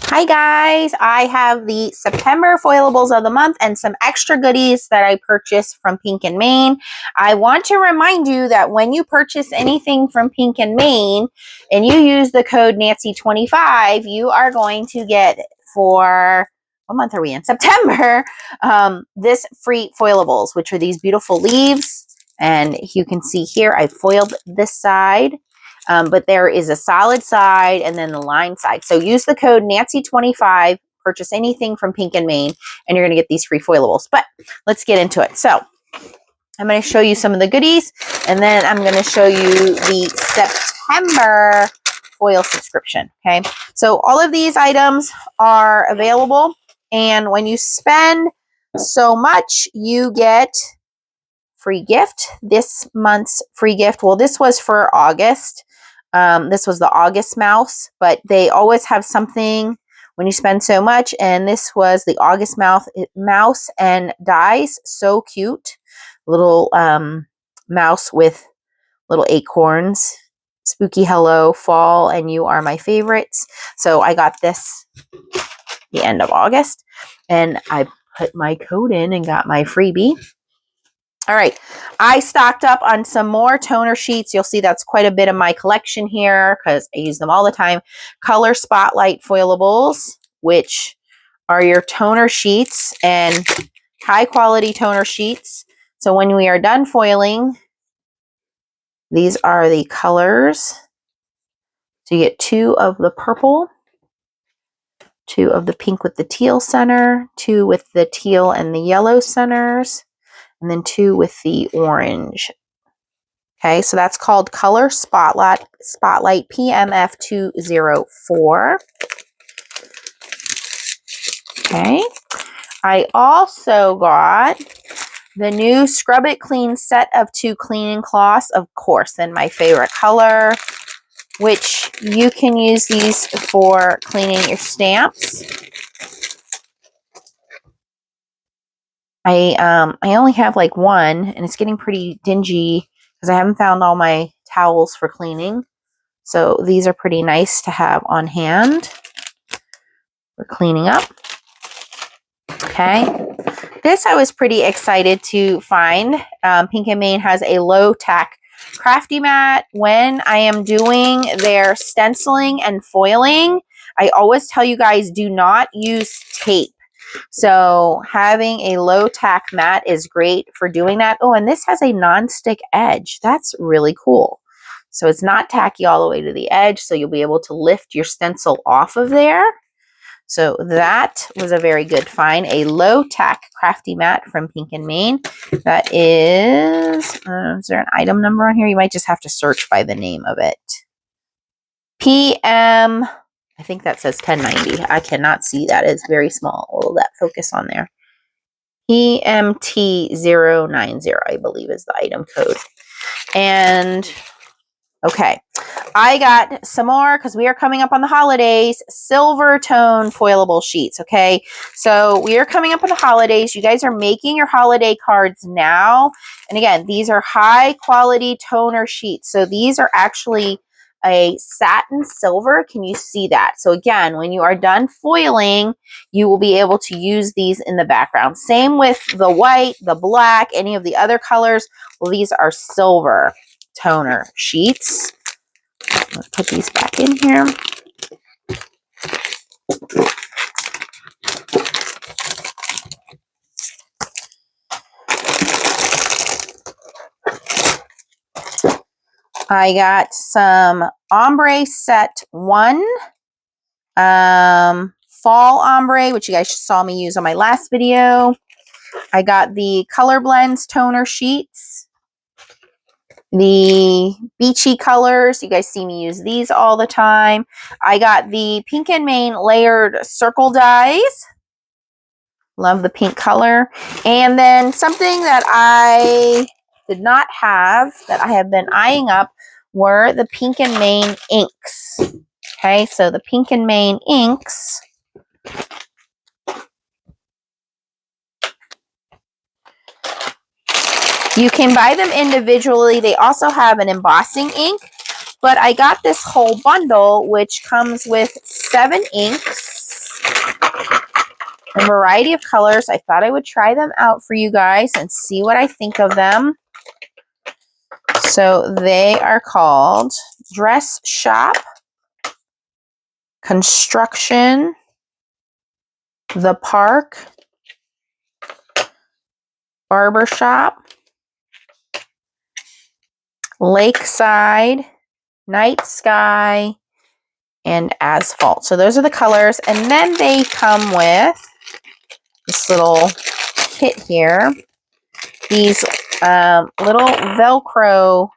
Hi guys, I have the September foilables of the month and some extra goodies that I purchased from Pink and Main. I want to remind you that when you purchase anything from Pink and Main and you use the code Nancy25, you are going to get for, what month are we in? September, this free foilables, which are these beautiful leaves. And you can see here, I foiled this side. But there is a solid side and then the line side. So use the code Nancy25, purchase anything from Pink and Main, and you're going to get these free foilables. But let's get into it. So I'm going to show you some of the goodies, and then I'm going to show you the September foil subscription. Okay. So all of these items are available. And when you spend so much, you get free gift. This month's free gift. Well, this was for August. This was the August mouse, but they always have something when you spend so much. And this was the August mouse and dies. So cute. Little mouse with little acorns. Spooky hello, fall, and you are my favorites. So I got this the end of August, and I put my code in and got my freebie. All right, I stocked up on some more toner sheets. You'll see that's quite a bit of my collection here because I use them all the time. Color Spotlight Foilables, which are your toner sheets and high quality toner sheets. So when we are done foiling, these are the colors. So you get 2 of the purple, 2 of the pink with the teal center, 2 with the teal and the yellow centers, and then 2 with the orange. Okay, so that's called Color Spotlight PMF 204. Okay, I also got the new Scrub It Clean set of 2 cleaning cloths, of course, in my favorite color, which you can use these for cleaning your stamps. I only have like one, and it's getting pretty dingy because I haven't found all my towels for cleaning. So these are pretty nice to have on hand for cleaning up. Okay. This I was pretty excited to find. Pink and Main has a low tack crafty mat. When I am doing their stenciling and foiling, I always tell you guys, do not use tape. So having a low tack mat is great for doing that. Oh, and this has a non-stick edge. That's really cool. So it's not tacky all the way to the edge, so you'll be able to lift your stencil off of there. So that was a very good find. A low tack crafty mat from Pink and Main. That is there an item number on here? You might just have to search by the name of it. PM, I think that says 1090. I cannot see that. It's very small. Will that focus on there? PMT090, I believe is the item code. And okay, I got some more because we are coming up on the holidays, silver tone foilable sheets, okay? So we are coming up on the holidays. You guys are making your holiday cards now. And again, these are high quality toner sheets. So these are actually a satin silver. Can you see that? So again, when you are done foiling, you will be able to use these in the background. Same with the white, the black, any of the other colors. Well, these are silver toner sheets. Let's put these back in here. I got some ombre set 1, fall ombre, which you guys saw me use on my last video. I got the Color Blends toner sheets. The beachy colors, you guys see me use these all the time. I got the Pink and Main layered circle dies. Love the pink color. And then something that I did not have that I have been eyeing up were the Pink and Main inks. Okay, so the Pink and Main inks. You can buy them individually. They also have an embossing ink, but I got this whole bundle, which comes with 7 inks. A variety of colors. I thought I would try them out for you guys and see what I think of them. So they are called Dress Shop, Construction, The Park, Barbershop, Lakeside, Night Sky, and Asphalt. So those are the colors. And then they come with this little kit here. These little Velcro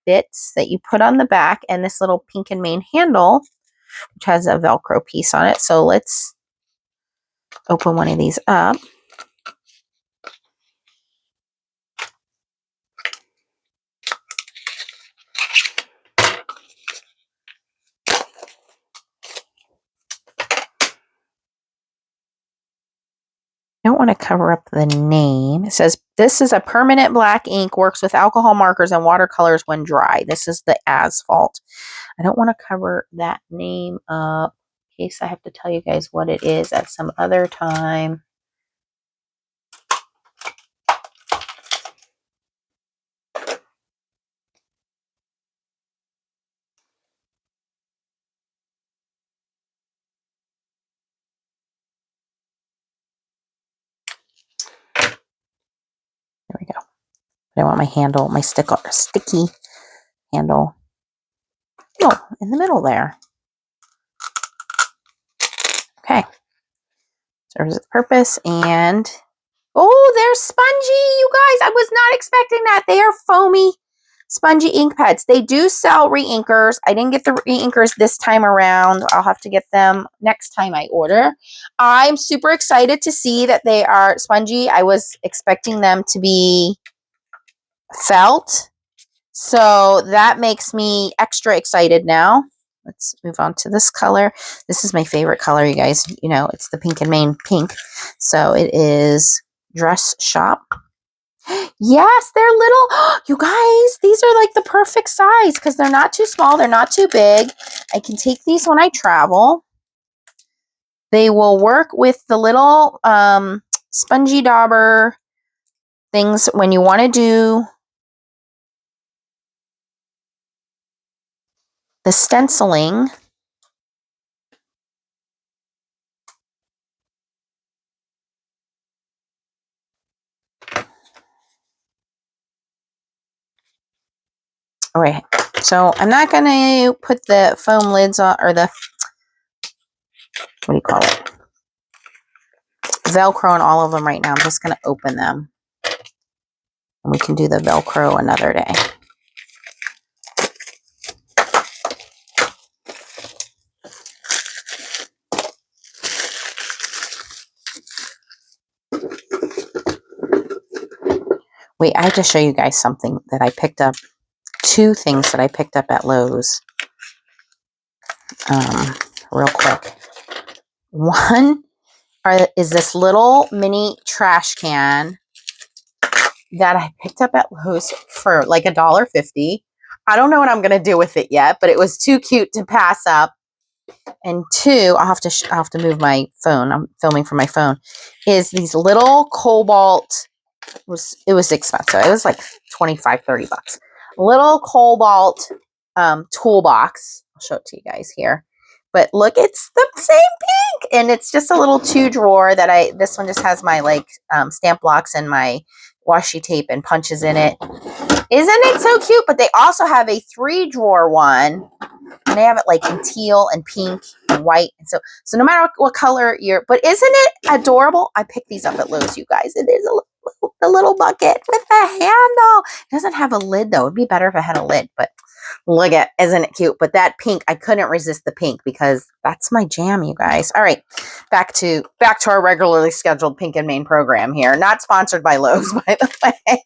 bits that you put on the back, and this little Pink and Main handle, which has a Velcro piece on it. So let's open one of these up. I don't want to cover up the name. It says, this is a permanent black ink, works with alcohol markers and watercolors when dry. This is the Asphalt. I don't want to cover that name up in case I have to tell you guys what it is at some other time. There we go. But I want my handle, my sticky handle. Oh, in the middle there. Okay. Serves its purpose. And oh, they're spongy, you guys. I was not expecting that. They are foamy, spongy ink pads. They do sell re-inkers. I didn't get the re-inkers this time around. I'll have to get them next time I order. I'm super excited to see that they are spongy. I was expecting them to be felt. So that makes me extra excited now. Let's move on to this color. This is my favorite color, you guys. You know, it's the Pink and Main pink. So it is Dress Shop. Yes, they're little. You guys, these are like the perfect size because they're not too small. They're not too big. I can take these when I travel. They will work with the little spongy dauber things when you want to do the stenciling. All right, so I'm not going to put the foam lids on, or the, what do you call it? Velcro on all of them right now. I'm just going to open them. And we can do the Velcro another day. Wait, I have to show you guys something that I picked up. Two things that I picked up at Lowe's. Real quick. One is this little mini trash can that I picked up at Lowe's for like $1.50. I don't know what I'm going to do with it yet, but it was too cute to pass up. And two, I'll have to move my phone. I'm filming from my phone. Is these little cobalt. It was expensive. It was like $25-30. A little cobalt toolbox. I'll show it to you guys here. But look, it's the same pink, and it's just a little 2-drawer that this one just has my like stamp blocks and my washi tape and punches in it. Isn't it so cute? But they also have a 3-drawer one, and they have it like in teal and pink and white. And so no matter what color but isn't it adorable? I picked these up at Lowe's, you guys. It is the little bucket with the handle. It doesn't have a lid though. It'd be better if it had a lid, but look at, isn't it cute? But that pink, I couldn't resist the pink because that's my jam, you guys. All right, back to our regularly scheduled Pink and Main program here. Not sponsored by Lowe's, by the way,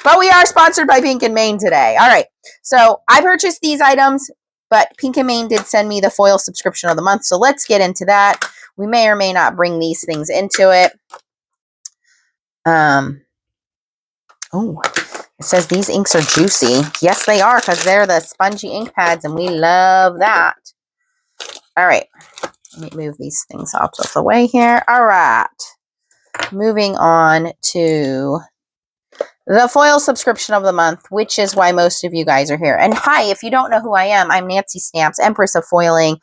but we are sponsored by Pink and Main today. All right, so I purchased these items, but Pink and Main did send me the foil subscription of the month. So let's get into that. We may or may not bring these things into it. Oh, it says these inks are juicy. Yes, they are, because they're the spongy ink pads, and we love that. All right, Let me move these things out of the way here. All right. Moving on to the foil subscription of the month, which is why most of you guys are here. And hi, if you don't know who I am, I'm Nancy Stamps, Empress of Foiling,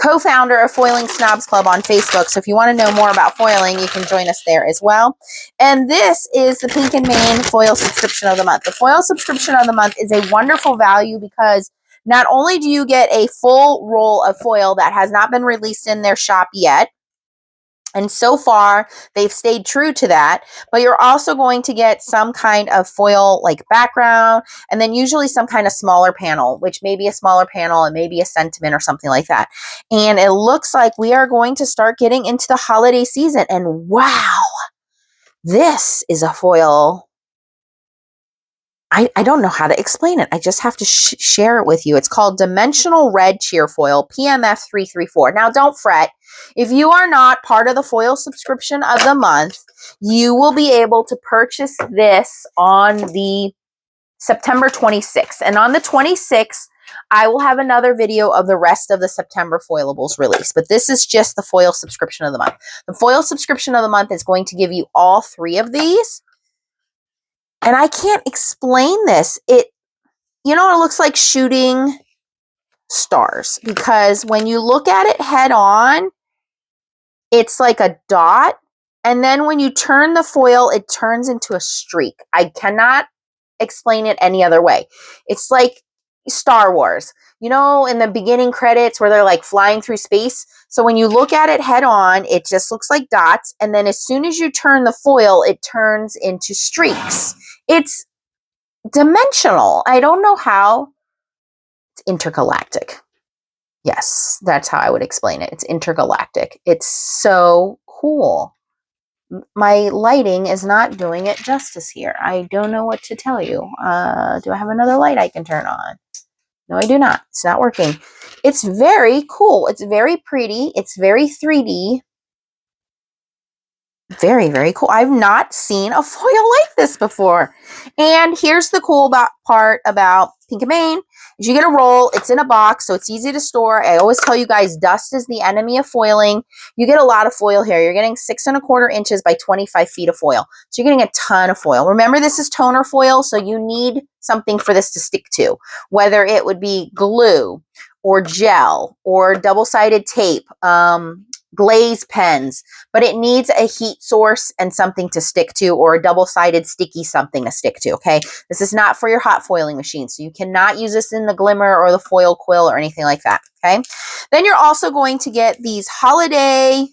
co-founder of Foiling Snobs Club on Facebook. So if you want to know more about foiling, you can join us there as well. And this is the Pink and Main foil subscription of the month. The foil subscription of the month is a wonderful value because not only do you get a full roll of foil that has not been released in their shop yet, and so far, they've stayed true to that, but you're also going to get some kind of foil like background, and then usually some kind of smaller panel, which may be a smaller panel and maybe a sentiment or something like that. And it looks like we are going to start getting into the holiday season. And wow, this is a foil. I don't know how to explain it. I just have to share it with you. It's called Dimensional Red Cheer Foil, PMF 334. Now, don't fret. If you are not part of the foil subscription of the month, you will be able to purchase this on the September 26th. And on the 26th, I will have another video of the rest of the September foilables release. But this is just the foil subscription of the month. The foil subscription of the month is going to give you all three of these. And I can't explain this. It looks like shooting stars because when you look at it head on, it's like a dot. And then when you turn the foil, it turns into a streak. I cannot explain it any other way. It's like Star Wars, in the beginning credits where they're like flying through space. So when you look at it head on, it just looks like dots. And then as soon as you turn the foil, it turns into streaks. It's dimensional. I don't know how. It's intergalactic. Yes, that's how I would explain it. It's intergalactic. It's so cool. My lighting is not doing it justice here. I don't know what to tell you. Do I have another light I can turn on? No, I do not. It's not working. It's very cool. It's very pretty. It's very 3D. Very, very cool. I've not seen a foil like this before. And here's the cool part about Pink and Main is you get a roll. It's in a box, so it's easy to store. I always tell you guys, dust is the enemy of foiling. You get a lot of foil here. You're getting 6 1/4 inches by 25 feet of foil. So you're getting a ton of foil. Remember, this is toner foil, so you need something for this to stick to, whether it would be glue or gel or double-sided tape, glaze pens, but it needs a heat source and something to stick to, or a double-sided sticky something to stick to, okay? This is not for your hot foiling machine, so you cannot use this in the Glimmer or the foil quill or anything like that, okay? Then you're also going to get these holiday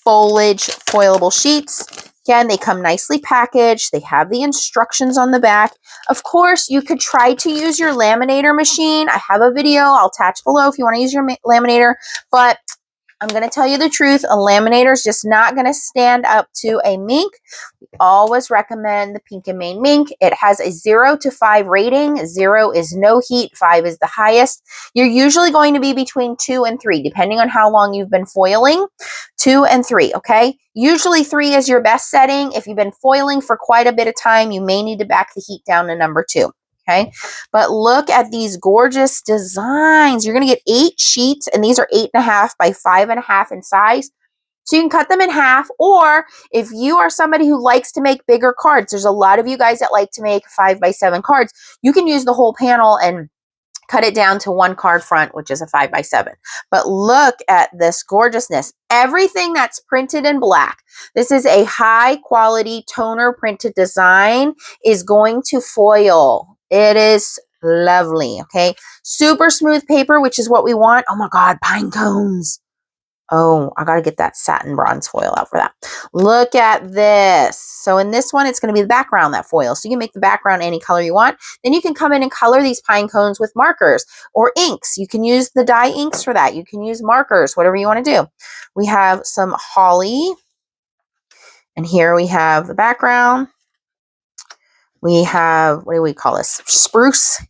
foliage foilable sheets. Again, they come nicely packaged. They have the instructions on the back. Of course, you could try to use your laminator machine. I have a video I'll attach below if you want to use your laminator, but I'm going to tell you the truth. A laminator is just not going to stand up to a mink. We always recommend the Pink and Main mink. It has a 0 to 5 rating. 0 is no heat. 5 is the highest. You're usually going to be between 2 and 3, depending on how long you've been foiling. 2 and 3, okay? Usually 3 is your best setting. If you've been foiling for quite a bit of time, you may need to back the heat down to number 2. Okay, but look at these gorgeous designs. You're going to get 8 sheets, and these are 8.5 by 5.5 in size. So you can cut them in half, or if you are somebody who likes to make bigger cards, there's a lot of you guys that like to make 5 by 7 cards. You can use the whole panel and cut it down to 1 card front, which is a 5 by 7. But look at this gorgeousness. Everything that's printed in black. This is a high quality toner printed design is going to foil. It is lovely, okay? Super smooth paper, which is what we want. Oh my God, pine cones. Oh, I got to get that satin bronze foil out for that. Look at this. So in this one, it's going to be the background that foil. So you can make the background any color you want. Then you can come in and color these pine cones with markers or inks. You can use the dye inks for that. You can use markers, whatever you want to do. We have some holly. And here we have the background. We have, what do we call this? Spruce.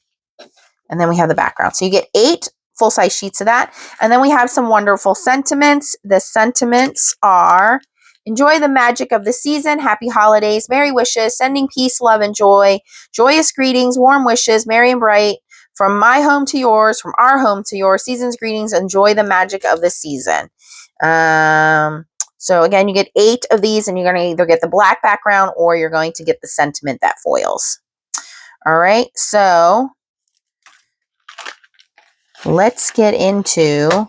And then we have the background. So you get 8 full-size sheets of that. And then we have some wonderful sentiments. The sentiments are, enjoy the magic of the season, happy holidays, merry wishes, sending peace, love, and joy, joyous greetings, warm wishes, merry and bright, From my home to yours, from our home to yours, season's greetings. Enjoy the magic of the season. So again, you get 8 of these, and you're going to either get the black background or you're going to get the sentiment that foils. All right, so let's get into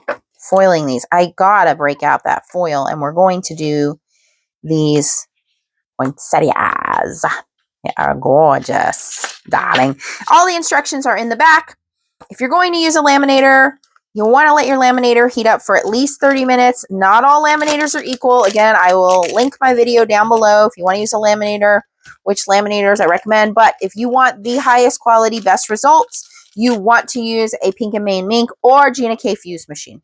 foiling these. I gotta break out that foil, and we're going to do these poinsettias. They are gorgeous, darling. All the instructions are in the back. If you're going to use a laminator, you'll want to let your laminator heat up for at least 30 minutes. Not all laminators are equal. Again, I will link my video down below if you want to use a laminator, which laminators I recommend. But if you want the highest quality, best results, you want to use a Pink & Main Mink or Gina K Fuse machine.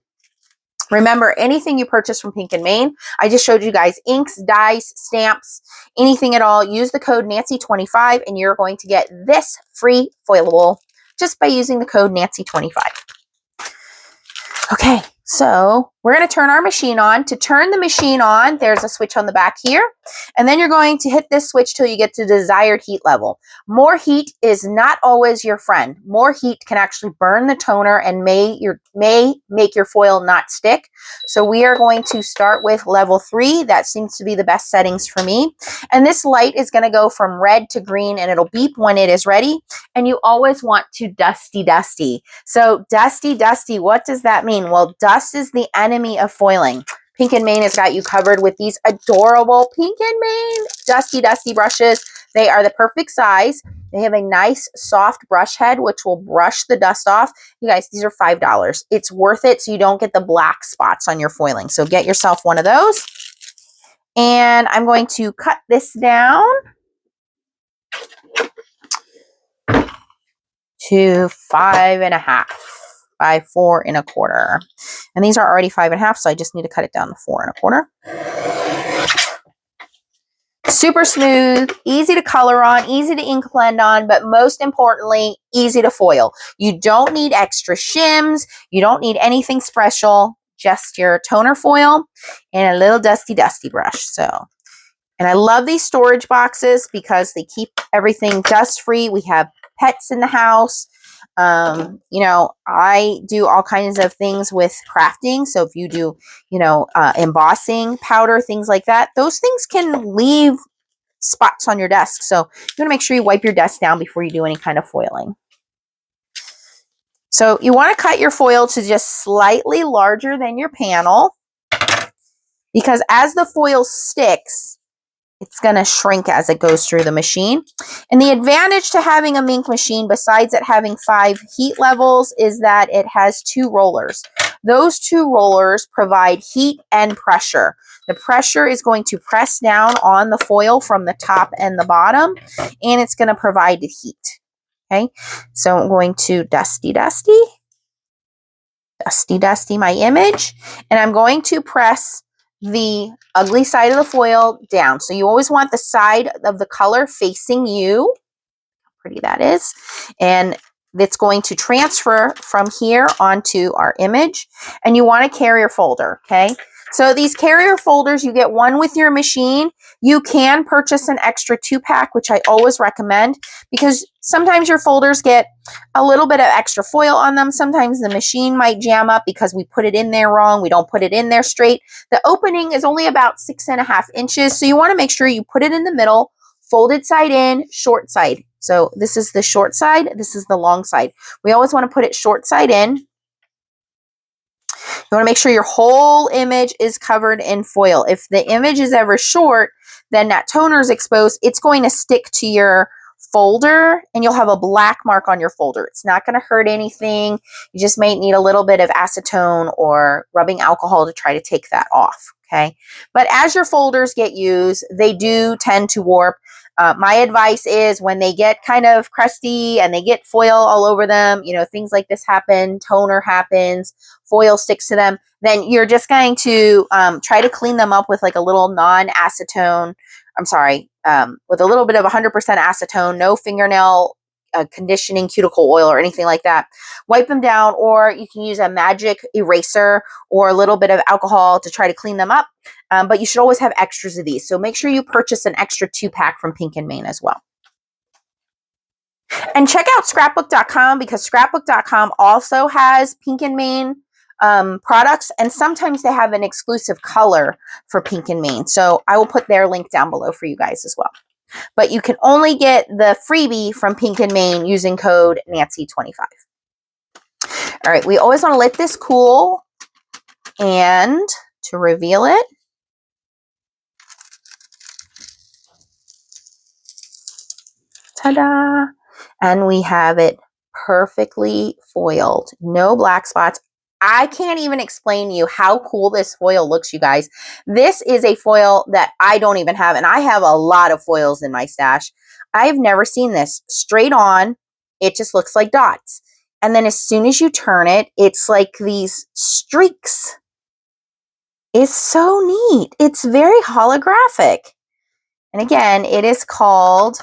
Remember, anything you purchase from Pink & Main, I just showed you guys inks, dyes, stamps, anything at all, use the code Nancy25 and you're going to get this free foilable just by using the code Nancy25. Okay, so we're going to turn our machine on. To turn the machine on, there's a switch on the back here, and then you're going to hit this switch till you get to the desired heat level. More heat is not always your friend. More heat can actually burn the toner and may make your foil not stick. So we are going to start with level 3. That seems to be the best settings for me. And this light is going to go from red to green, and it'll beep when it is ready. And you always want to dusty, dusty. So dusty, dusty, what does that mean? Well, dust is the enemy of foiling. Pink & Main has got you covered with these adorable Pink & Main dusty, dusty brushes. They are the perfect size. They have a nice soft brush head, which will brush the dust off. You guys, these are $5. It's worth it so you don't get the black spots on your foiling. So get yourself one of those. And I'm going to cut this down to 5.5 by 4 1/4. And these are already 5.5, so I just need to cut it down to 4 1/4. Super smooth, easy to color on, easy to ink blend on, but most importantly, easy to foil. You don't need extra shims. You don't need anything special, just your toner foil and a little dusty, dusty brush. So, and I love these storage boxes because they keep everything dust free. We have pets in the house. You know, I do all kinds of things with crafting. So if you do, you know, embossing powder, things like that, those things can leave spots on your desk. So you want to make sure you wipe your desk down before you do any kind of foiling. So you want to cut your foil to just slightly larger than your panel, because as the foil sticks, it's going to shrink as it goes through the machine. And the advantage to having a Mink machine, besides it having 5 heat levels, is that it has 2 rollers. Those 2 rollers provide heat and pressure. The pressure is going to press down on the foil from the top and the bottom, and it's going to provide the heat. Okay, so I'm going to dusty, dusty, dusty, dusty my image, and I'm going to press the ugly side of the foil down. So you always want the side of the color facing you. How pretty that is. And it's going to transfer from here onto our image. And you want a carrier folder, okay? So these carrier folders, you get one with your machine. You can purchase an extra 2-pack, which I always recommend, because sometimes your folders get a little bit of extra foil on them. Sometimes the machine might jam up because we put it in there wrong. We don't put it in there straight. The opening is only about 6.5 inches. So you want to make sure you put it in the middle, folded side in, short side. So this is the short side. This is the long side. We always want to put it short side in. You want to make sure your whole image is covered in foil. If the image is ever short, then that toner is exposed. It's going to stick to your folder and you'll have a black mark on your folder. It's not going to hurt anything. You just may need a little bit of acetone or rubbing alcohol to try to take that off. Okay. But as your folders get used, they do tend to warp. My advice is when they get kind of crusty and they get foil all over them, you know, things like this happen, toner happens, foil sticks to them, then you're just going to try to clean them up with like a little non-acetone, with a little bit of 100% acetone, no fingernail conditioning cuticle oil or anything like that. Wipe them down, or you can use a magic eraser or a little bit of alcohol to try to clean them up. But you should always have extras of these. So make sure you purchase an extra 2-pack from Pink & Main as well. And check out scrapbook.com because scrapbook.com also has Pink and Main products, and sometimes they have an exclusive color for Pink and Main. So I will put their link down below for you guys as well. But you can only get the freebie from Pink and Main using code Nancy25. All right, we always want to let this cool, and to reveal it, ta-da! And we have it perfectly foiled. No black spots. I can't even explain to you how cool this foil looks, you guys. This is a foil that I don't even have, and I have a lot of foils in my stash. I've never seen this. Straight on, it just looks like dots. And then as soon as you turn it, it's like these streaks. It's so neat. It's very holographic. And again, it is called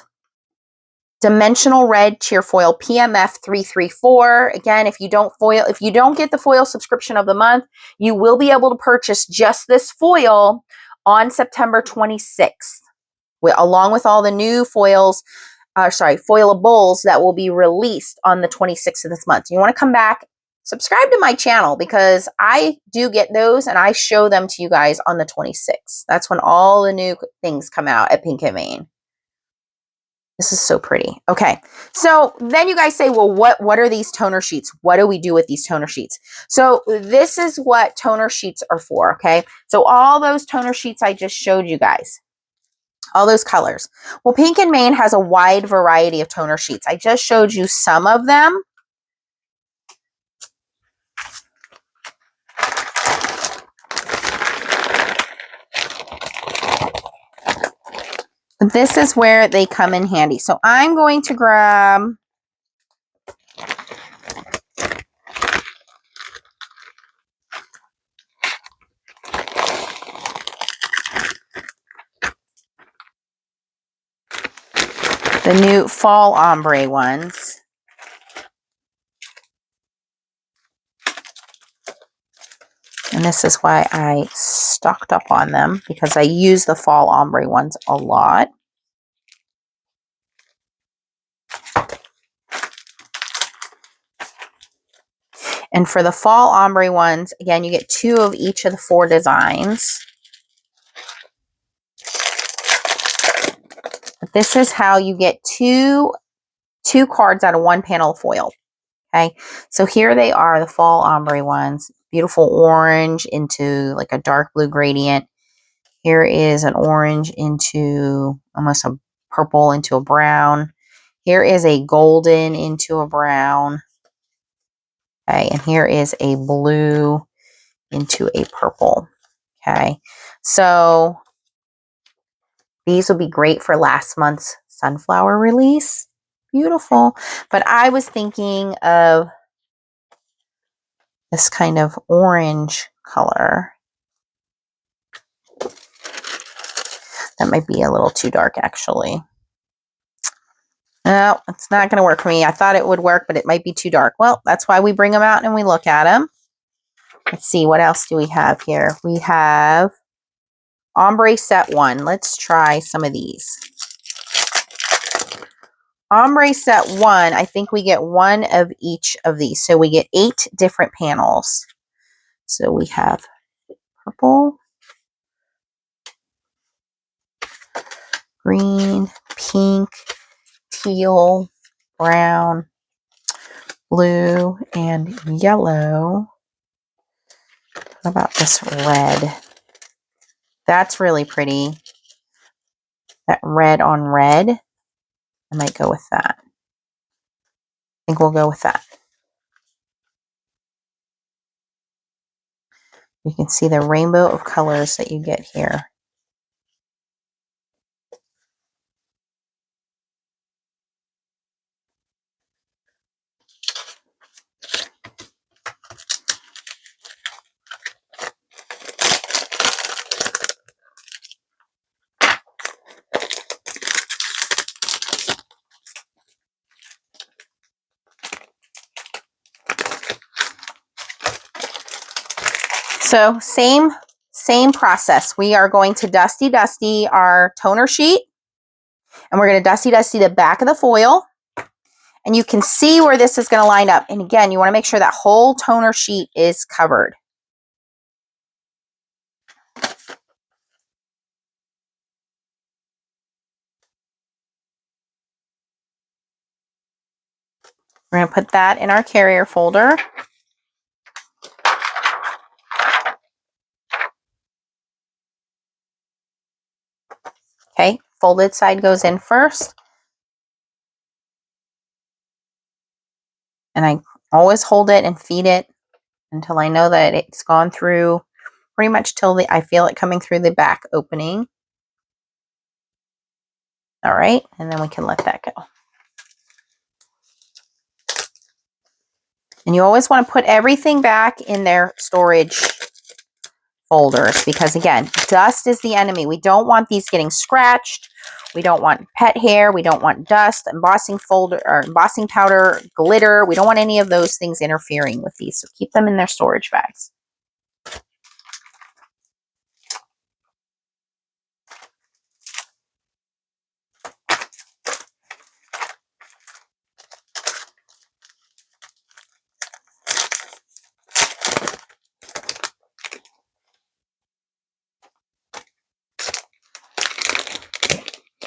Dimensional Red Cheer Foil PMF 334. Again, if you don't get the foil subscription of the month, you will be able to purchase just this foil on September 26th, along with all the new foils, foilables that will be released on the 26th of this month. You want to come back, subscribe to my channel because I do get those and I show them to you guys on the 26th. That's when all the new things come out at Pink and Main. This is so pretty. Okay, so then you guys say, well, what are these toner sheets? What do we do with these toner sheets? So this is what toner sheets are for, okay? So all those toner sheets I just showed you guys, all those colors. Well, Pink and Main has a wide variety of toner sheets. I just showed you some of them. This is where they come in handy. So I'm going to grab the new fall ombre ones. And this is why I stocked up on them, because I use the fall ombre ones a lot. And for the fall ombre ones, again, you get 2 of each of the 4 designs. But this is how you get two cards out of 1 panel of foil. Okay, so here they are, the fall ombre ones. Beautiful orange into like a dark blue gradient. Here is an orange into almost a purple into a brown. Here is a golden into a brown. Okay, and here is a blue into a purple. Okay, so these will be great for last month's sunflower release. Beautiful. But I was thinking of this kind of orange color. That might be a little too dark, actually. No, it's not going to work for me. I thought it would work, but it might be too dark. Well, that's why we bring them out and we look at them. Let's see, what else do we have here? We have Ombre Set 1. Let's try some of these. Ombre Set 1, I think we get 1 of each of these. So we get 8 different panels. So we have purple, green, pink, teal, brown, blue, and yellow. What about this red? That's really pretty. That red on red. I might go with that. I think we'll go with that. You can see the rainbow of colors that you get here. So same process. We are going to dusty our toner sheet, and we're going to dusty the back of the foil, And you can see where this is going to line up. And again, you want to make sure that whole toner sheet is covered. We're going to put that in our carrier folder. Okay, folded side goes in first. And I always hold it and feed it until I know that it's gone through pretty much till I feel it coming through the back opening. All right, and then we can let that go. And you always want to put everything back in their storage folders because, again, dust is the enemy. We don't want these getting scratched. We don't want pet hair. We don't want dust, embossing folder or embossing powder, glitter. We don't want any of those things interfering with these. So keep them in their storage bags.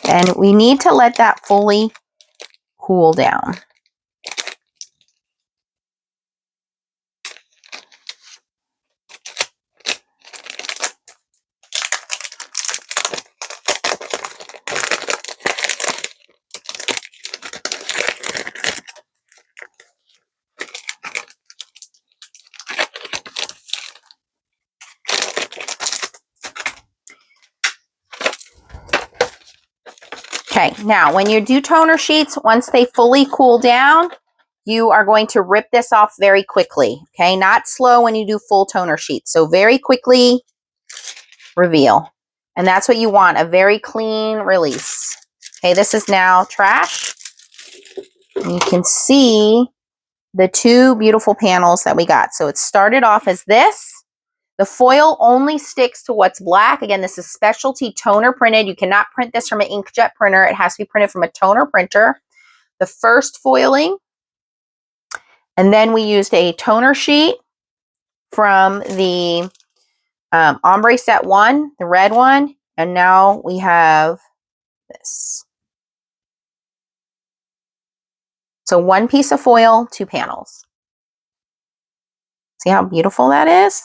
And we need to let that fully cool down. Okay, now when you do toner sheets, once they fully cool down, you are going to rip this off very quickly. Okay, not slow when you do full toner sheets. So very quickly reveal. And that's what you want, a very clean release. Okay, this is now trash. And you can see the two beautiful panels that we got. So it started off as this. The foil only sticks to what's black. Again, this is specialty toner printed. You cannot print this from an inkjet printer. It has to be printed from a toner printer. The first foiling. And then we used a toner sheet from the Ombre Set 1, the red one. And now we have this. So one piece of foil, two panels. See how beautiful that is?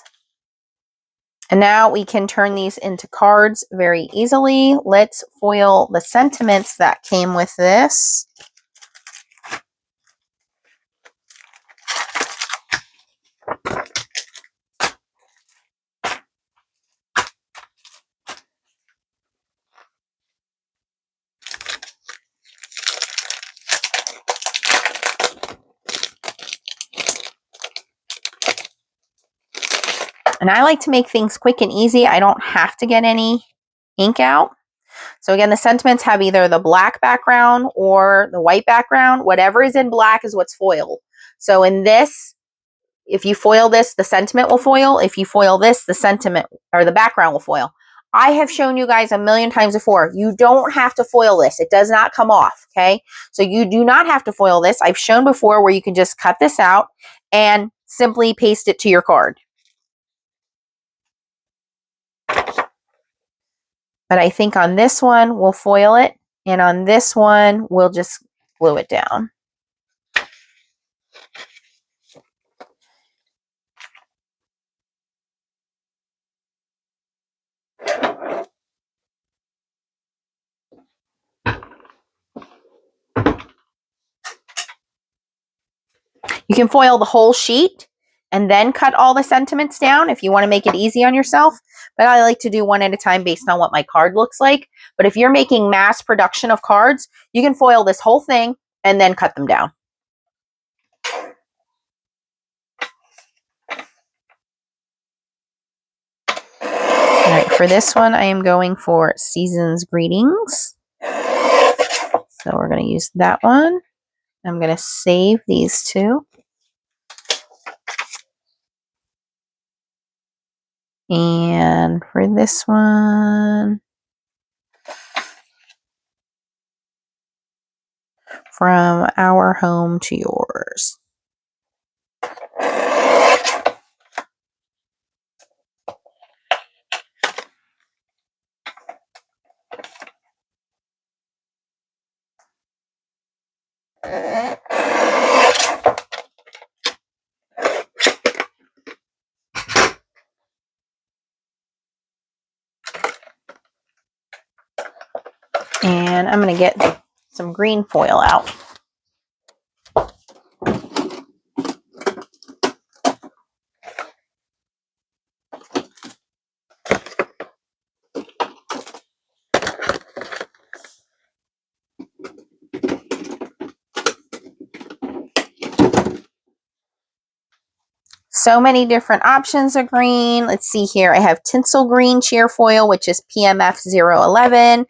And now we can turn these into cards very easily. Let's foil the sentiments that came with this. And I like to make things quick and easy. I don't have to get any ink out. So again, the sentiments have either the black background or the white background. Whatever is in black is what's foiled. So in this, if you foil this, the sentiment will foil. If you foil this, the sentiment or the background will foil. I have shown you guys a million times before. You don't have to foil this. It does not come off, okay? So you do not have to foil this. I've shown before where you can just cut this out and simply paste it to your card. But I think on this one, we'll foil it. And on this one, we'll just glue it down. You can foil the whole sheet and then cut all the sentiments down if you want to make it easy on yourself. But I like to do one at a time based on what my card looks like. But if you're making mass production of cards, you can foil this whole thing and then cut them down. All right, for this one, I am going for Season's Greetings. So we're going to use that one. I'm going to save these two. And for this one, from our home to yours. And I'm going to get some green foil out. So many different options of green. Let's see here. I have tinsel green sheer foil, which is PMF 011.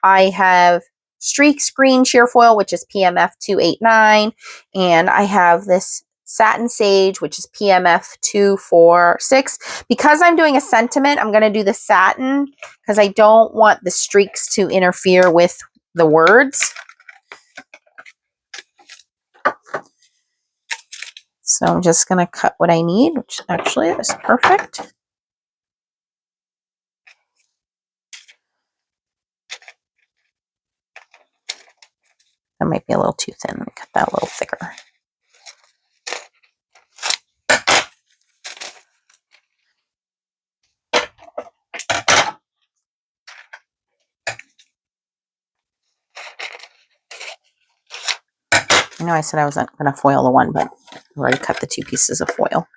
I have streaks green sheer foil, which is PMF 289. And I have this satin sage, which is PMF 246. Because I'm doing a sentiment, I'm going to do the satin because I don't want the streaks to interfere with the words. So I'm just going to cut what I need, which actually is perfect. That might be a little too thin. Let me cut that a little thicker. I know I said I wasn't going to foil the one, but I've already cut the 2 pieces of foil.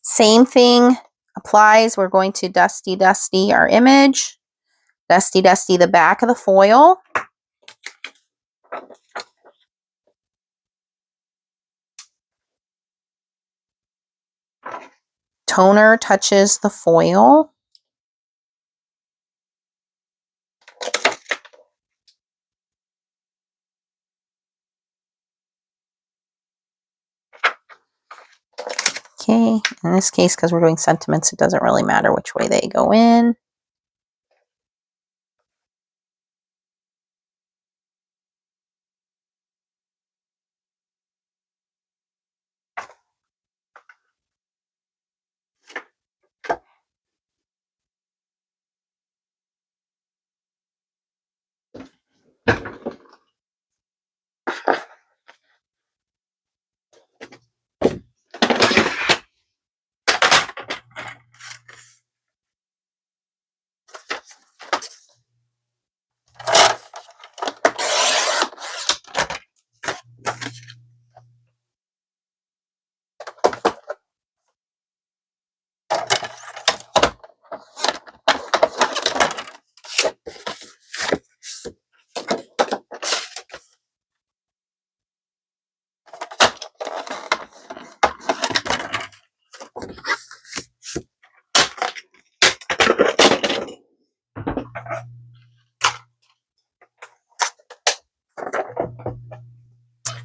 Same thing applies. We're going to dusty dusty our image. Dusty dusty the back of the foil. Toner touches the foil. Okay, in this case, because we're doing sentiments, it doesn't really matter which way they go in.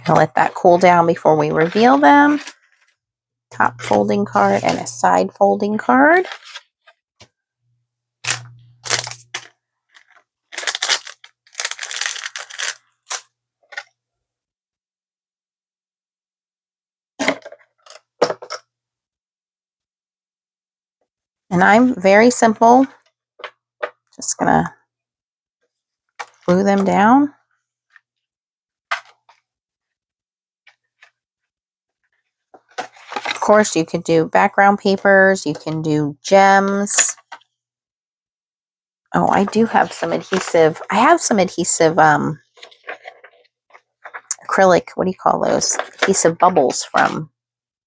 I'll let that cool down before we reveal them. Top folding card and a side folding card. And I'm very simple. Just gonna glue them down. Of course, you could do background papers. You can do gems. Oh, I do have some adhesive. I have some adhesive acrylic. What do you call those? Adhesive bubbles from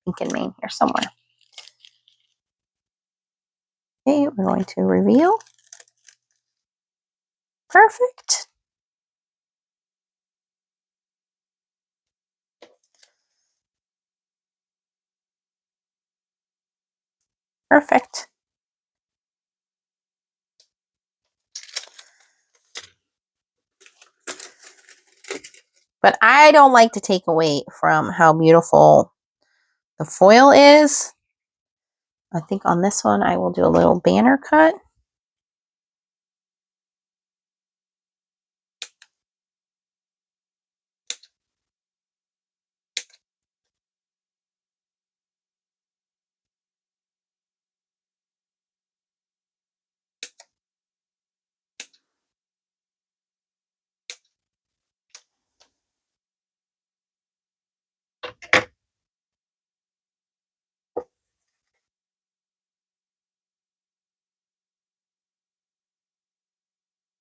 Pink and Main here somewhere. Okay, we're going to reveal. Perfect. Perfect. But I don't like to take away from how beautiful the foil is. I think on this one I will do a little banner cut.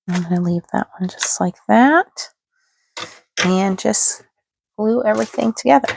I'm going to leave that one just like that. And just glue everything together.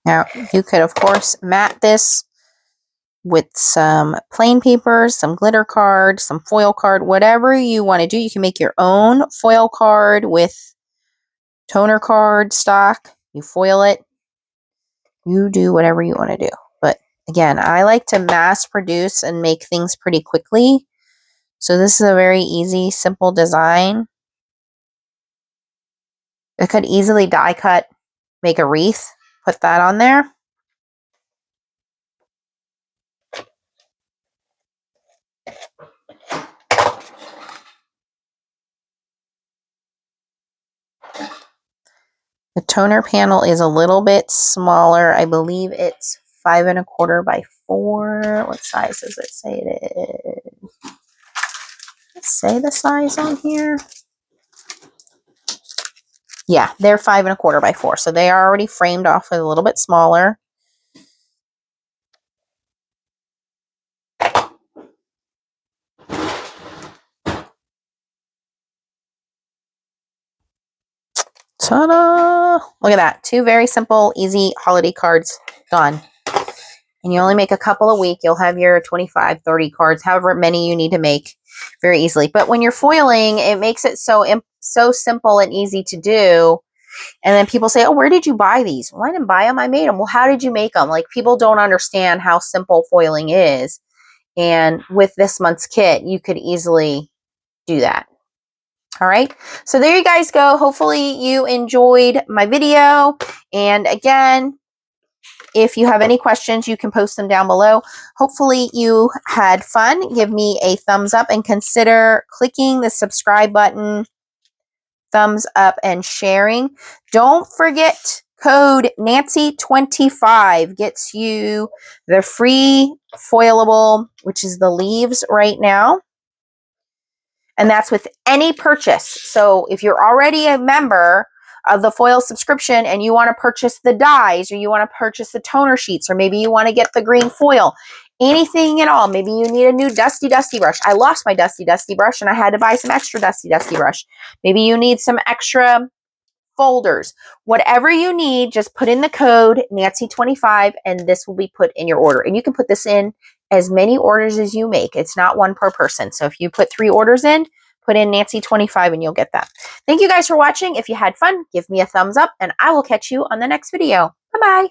Now, you could, of course, mat this with some plain papers, some glitter card, some foil card, whatever you want to do. You can make your own foil card with toner card stock. You foil it. You do whatever you want to do. But again, I like to mass produce and make things pretty quickly. So this is a very easy, simple design. I could easily die cut, make a wreath, put that on there. The toner panel is a little bit smaller. I believe it's 5 1/4 by 4. What size does it say it is? Does it say the size on here? Yeah, they're 5 1/4 by 4. So they are already framed off a little bit smaller. Ta-da! Look at that. 2 very simple, easy holiday cards done. And you only make a couple a week. You'll have your 25, 30 cards, however many you need to make very easily. But when you're foiling, it makes it so simple and easy to do. And then people say, oh, where did you buy these? Well, I didn't buy them. I made them. Well, how did you make them? Like, people don't understand how simple foiling is. And with this month's kit, you could easily do that. All right, so there you guys go. Hopefully you enjoyed my video. And again, if you have any questions, you can post them down below. Hopefully you had fun. Give me a thumbs up and consider clicking the subscribe button, thumbs up, and sharing. Don't forget, code Nancy25 gets you the free foilable, which is the leaves right now. And that's with any purchase. So if you're already a member of the foil subscription and you want to purchase the dies, or you want to purchase the toner sheets, or maybe you want to get the green foil, anything at all. Maybe you need a new dusty brush. I lost my dusty brush and I had to buy some extra dusty brush. Maybe you need some extra folders. Whatever you need, just put in the code Nancy25 and this will be put in your order. And you can put this in as many orders as you make. It's not one per person. So if you put 3 orders in, put in Nancy25 and you'll get that. Thank you guys for watching. If you had fun, give me a thumbs up and I will catch you on the next video. Bye-bye.